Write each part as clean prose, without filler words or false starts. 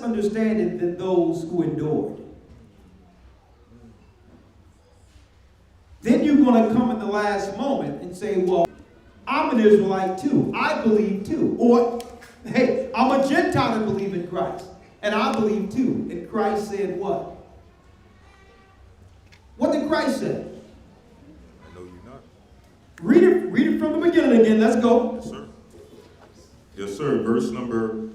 understanding than those who endured. Then you're going to come in the last moment and say, well, I'm an Israelite too. I believe too. Or, hey, I'm a Gentile that believe in Christ. And I believe too. And Christ said what? What did Christ say? I know you're not. Read it from the beginning again. Let's go. Yes, sir. Yes, sir. Verse number,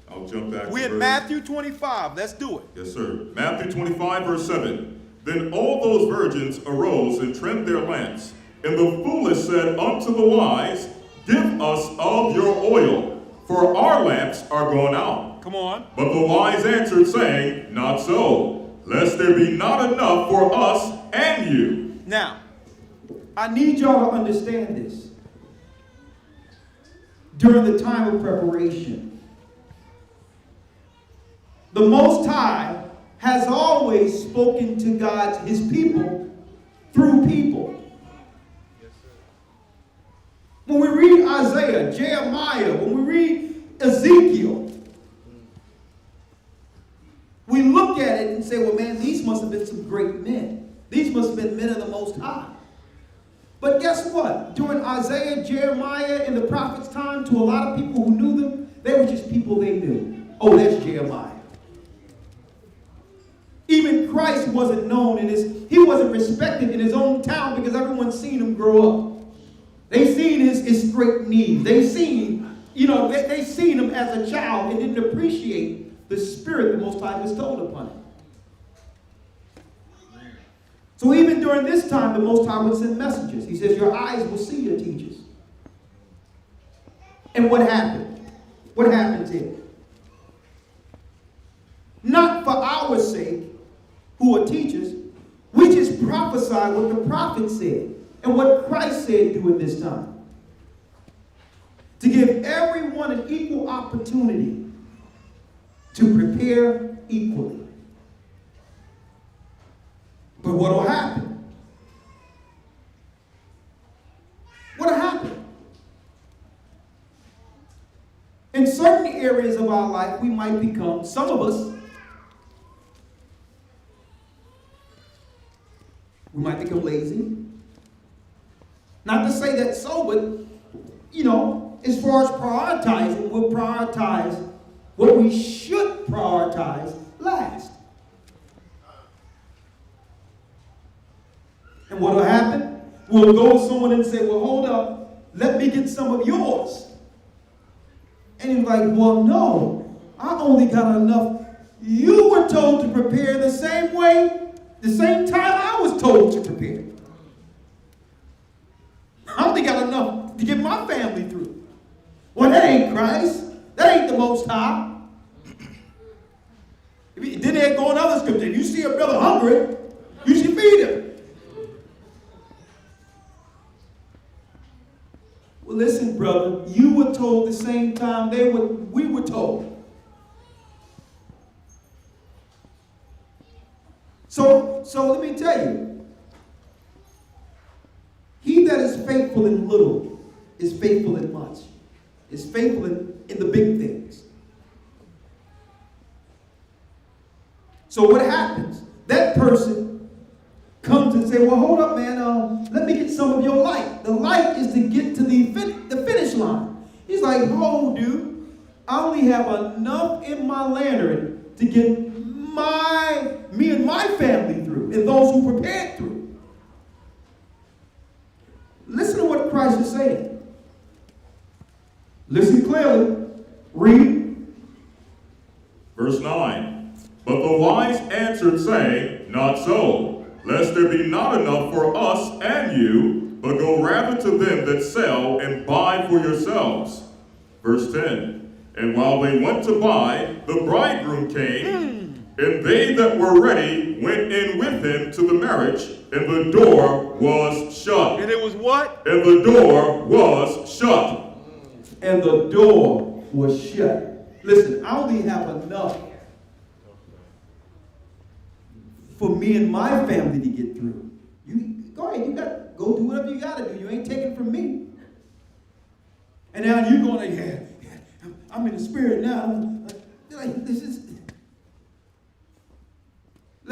I'll jump back. We're in Matthew 25. Let's do it. Yes, sir. Matthew 25, verse 7. Then all those virgins arose and trimmed their lamps. And the foolish said unto the wise, Give us of your oil, for our lamps are gone out. Come on. But the wise answered, saying, Not so, lest there be not enough for us and you. Now, I need y'all to understand this. During the time of preparation, the Most High has always spoken to his people, through people. When we read Isaiah, Jeremiah, when we read Ezekiel, we look at it and say, well, man, these must have been some great men. These must have been men of the Most High. But guess what? During Isaiah, Jeremiah, and the prophets' time, to a lot of people who knew them, they were just people they knew. Oh, that's Jeremiah. Even Christ wasn't known he wasn't respected in his own town because everyone seen him grow up. They seen his straight knees. They seen, they seen him as a child and didn't appreciate the spirit the Most High bestowed upon him. So even during this time, the Most High would send messengers. He says, your eyes will see your teachers. And what happened? What happens here? Not for our sake, who are teachers, we just prophesy what the prophet said and what Christ said during this time. To give everyone an equal opportunity to prepare equally. But what will happen? What will happen? In certain areas of our life, we might become, some of us, we might become lazy. Not to say that so, but, as far as prioritizing, we'll prioritize what we should prioritize last. And what will happen? We'll go to someone and say, well, hold up, let me get some of yours. And he's like, well, no, I only got enough. You were told to prepare the same way, the same time I was told to prepare. I only got enough to get my family through. Well, that ain't Christ. That ain't the Most High. Then they go in other scripture. If you see a brother hungry, you should feed him. Well, listen, brother, you were told the same time we were told. So let me tell you. He that is faithful in little is faithful in much. Is faithful in the big things. So what happens? That person comes and say, well, hold up, man. Let me get some of your light. The light is to get to the finish line. He's like, oh, dude, I only have enough in my lantern to get me and my family through and those who prepared through. Listen to what Christ is saying. Listen clearly. Read. Verse 9. But the wise answered, saying, Not so, lest there be not enough for us and you, but go rather to them that sell and buy for yourselves. Verse 10. And while they went to buy, the bridegroom came, and they that were ready went in with him to the marriage, and the door was shut. And it was what? And the door was shut. And the door was shut. Listen, I only have enough for me and my family to get through. You go ahead, go do whatever you gotta do. You ain't taking from me. And now you're going, yeah, I'm in the spirit now. Like, this is,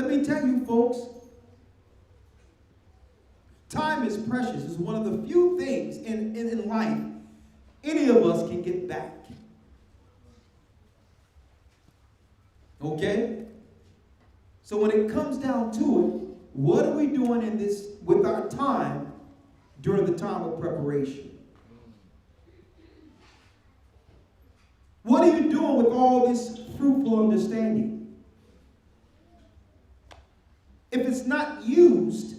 me tell you, folks, time is precious. It's one of the few things in life any of us can get back. Okay? So when it comes down to it, what are we doing in this with our time during the time of preparation? What are you doing with all this fruitful understanding? If it's not used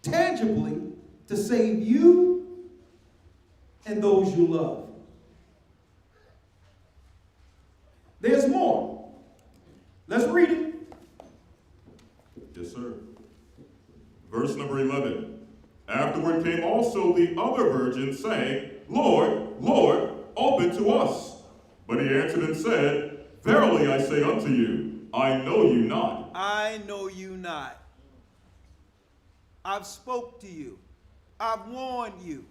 tangibly to save you and those you love. There's more. Let's read it. Yes, sir. Verse number 11. Afterward came also the other virgins, saying, Lord, Lord, open to us. But he answered and said, Verily I say unto you, I know you not. I know you not. I've spoke to you. I've warned you.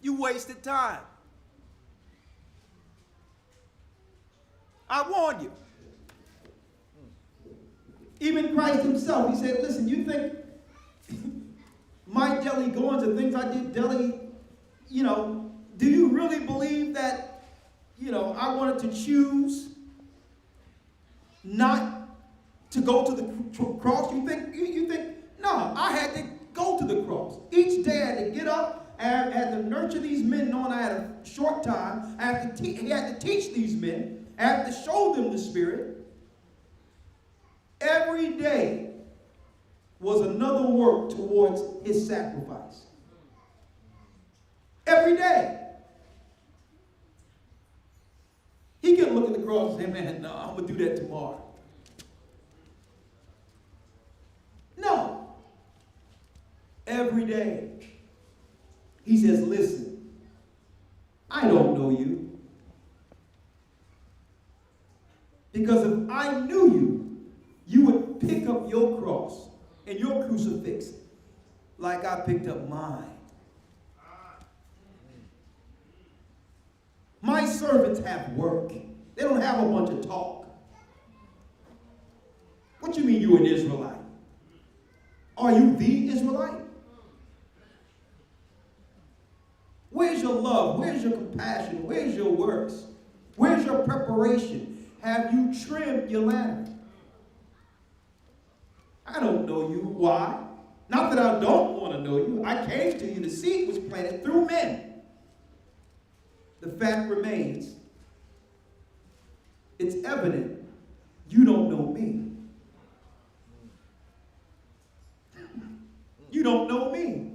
You wasted time. I warned you. Even Christ himself, he said, listen, you think my daily goings and things I did daily, do you really believe that, I wanted to choose not to go to the cross? You think, no, I had to go to the cross. Each day I had to get up, I had to nurture these men, knowing I had a short time. He had to teach these men. I had to show them the Spirit. Every day was another work towards his sacrifice. Every day. He could look at the cross and say, man, no, I'm going to do that tomorrow. No. Every day. He says, listen, I don't know you. Because if I knew you, you would pick up your cross and your crucifix like I picked up mine. My servants have work. They don't have a bunch of talk. What you mean you're an Israelite? Are you the Israelite? Where's your love? Where's your compassion? Where's your works? Where's your preparation? Have you trimmed your ladder? I don't know you. Why? Not that I don't want to know you. I came to you. The seed was planted through men. The fact remains, it's evident you don't know me. You don't know me.